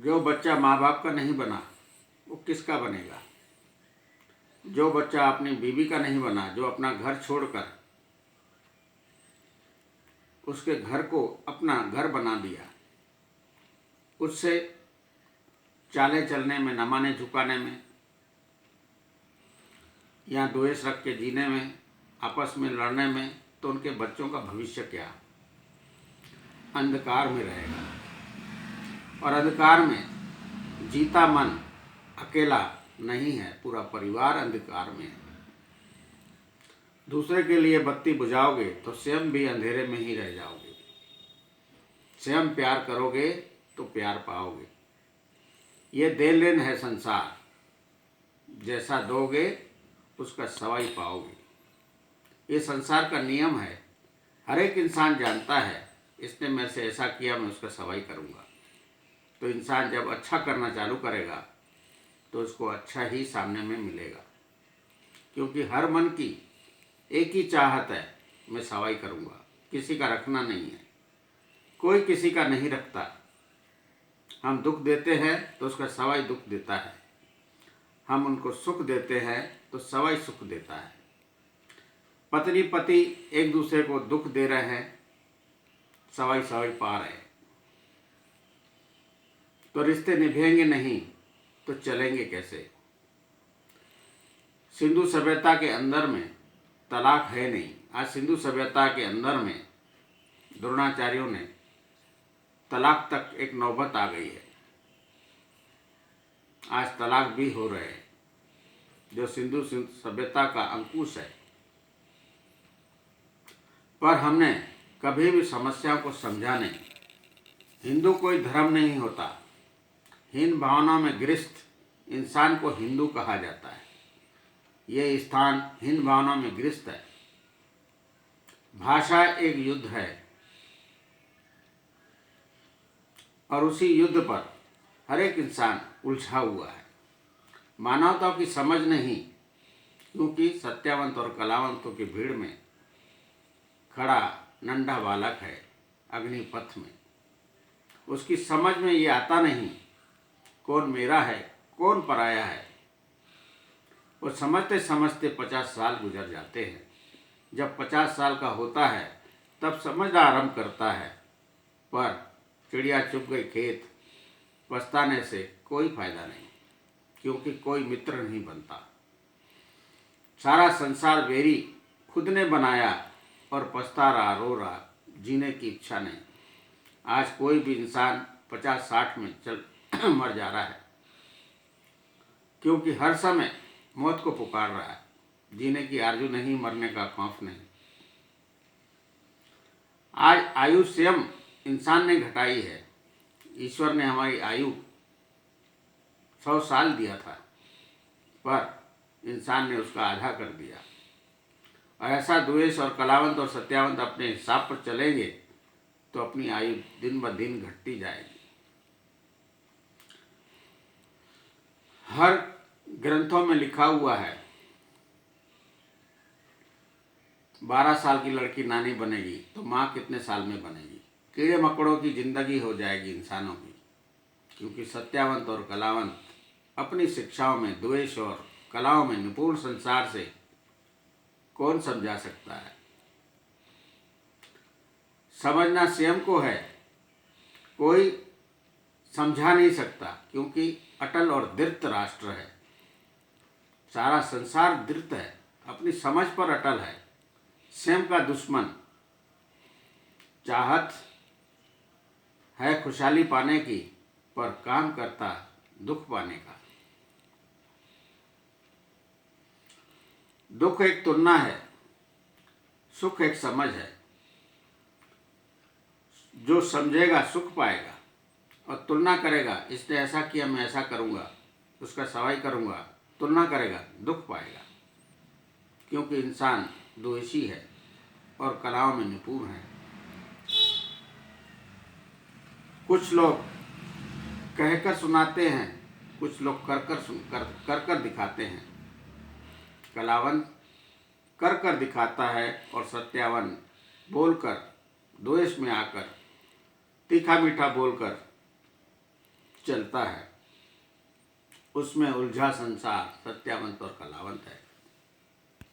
जो बच्चा माँ बाप का नहीं बना वो किसका बनेगा। जो बच्चा अपनी बीवी का नहीं बना, जो अपना घर छोड़कर उसके घर को अपना घर बना दिया, उससे चाले चलने में, न माने झुकाने में या द्वेष रख के जीने में, आपस में लड़ने में, तो उनके बच्चों का भविष्य क्या? अंधकार में रहेगा। और अंधकार में जीता मन अकेला नहीं है, पूरा परिवार अंधकार में है। दूसरे के लिए बत्ती बुझाओगे तो स्वयं भी अंधेरे में ही रह जाओगे। स्वयं प्यार करोगे तो प्यार पाओगे। ये देन लेन है संसार, जैसा दोगे उसका सवाई पाओगे। ये संसार का नियम है। हर एक इंसान जानता है इसने मेरे से ऐसा किया, मैं उसका सवाई करूँगा। तो इंसान जब अच्छा करना चालू करेगा तो उसको अच्छा ही सामने में मिलेगा, क्योंकि हर मन की एक ही चाहत है, मैं सवाई करूँगा। किसी का रखना नहीं है, कोई किसी का नहीं रखता। हम दुख देते हैं तो उसका सवाई दुख देता है, हम उनको सुख देते हैं तो सवाई सुख देता है। पत्नी पति एक दूसरे को दुख दे रहे हैं, सवाई सवाई पा रहे हैं। तो रिश्ते निभेंगे नहीं तो चलेंगे कैसे। सिंधु सभ्यता के अंदर में तलाक है नहीं। आज सिंधु सभ्यता के अंदर में द्रोणाचार्यों ने तलाक तक एक नौबत आ गई है। आज तलाक भी हो रहे हैं, जो सिंधु सभ्यता का अंकुश है। पर हमने कभी भी समस्याओं को समझा नहीं। हिंदू कोई धर्म नहीं होता। हीन भावना में ग्रस्त इंसान को हिंदू कहा जाता है। ये स्थान हीन भावना में ग्रस्त है। भाषा एक युद्ध है और उसी युद्ध पर हर एक इंसान उलझा हुआ है। मानवता की समझ नहीं, क्योंकि सत्यावंत और कलावंतों की भीड़ में खड़ा नंढा बालक है अग्निपथ में। उसकी समझ में ये आता नहीं कौन मेरा है कौन पराया है। वो समझते समझते 50 साल गुजर जाते हैं। जब 50 साल का होता है तब समझना आरंभ करता है। पर चिड़िया चुग गई खेत, पछताने से कोई फायदा नहीं, क्योंकि कोई मित्र नहीं बनता। सारा संसार वेरी खुद ने बनाया और पछता रहा, रो रहा, जीने की इच्छा नहीं। आज कोई भी इंसान 50-60 में चल मर जा रहा है, क्योंकि हर समय मौत को पुकार रहा है। जीने की आरजू नहीं, मरने का खौफ नहीं। आज आयु स्वयं इंसान ने घटाई है। ईश्वर ने हमारी आयु 100 साल दिया था, पर इंसान ने उसका आधा कर दिया। और ऐसा द्वेष और कलावंत और सत्यावंत अपने हिसाब पर चलेंगे तो अपनी आयु दिन ब दिन घटती जाएगी। हर ग्रंथों में लिखा हुआ है 12 साल की लड़की नानी बनेगी तो माँ कितने साल में बनेगी। कीड़े मकोड़ों की जिंदगी हो जाएगी इंसानों की, क्योंकि सत्यावंत और कलावंत अपनी शिक्षाओं में द्वेष और कलाओं में निपुण संसार से कौन समझा सकता है। समझना स्वयं को है, कोई समझा नहीं सकता, क्योंकि अटल और दृढ़ राष्ट्र है। सारा संसार दृढ़ है, अपनी समझ पर अटल है। स्वयं का दुश्मन चाहत है खुशहाली पाने की, पर काम करता दुख पाने का। दुख एक तुलना है, सुख एक समझ है। जो समझेगा सुख पाएगा, और तुलना करेगा, इसने ऐसा किया मैं ऐसा करूँगा, उसका सवाई करूँगा, तुलना करेगा, दुख पाएगा। क्योंकि इंसान द्वेषी है और कलाओं में निपुण है। कुछ लोग कहकर सुनाते हैं, कुछ लोग कर दिखाते हैं। कलावंत कर दिखाता है और सत्यावन बोलकर, द्वेष में आकर, तीखा मीठा बोलकर चलता है उसमें उलझा संसार सत्यावंत और कलावंत है।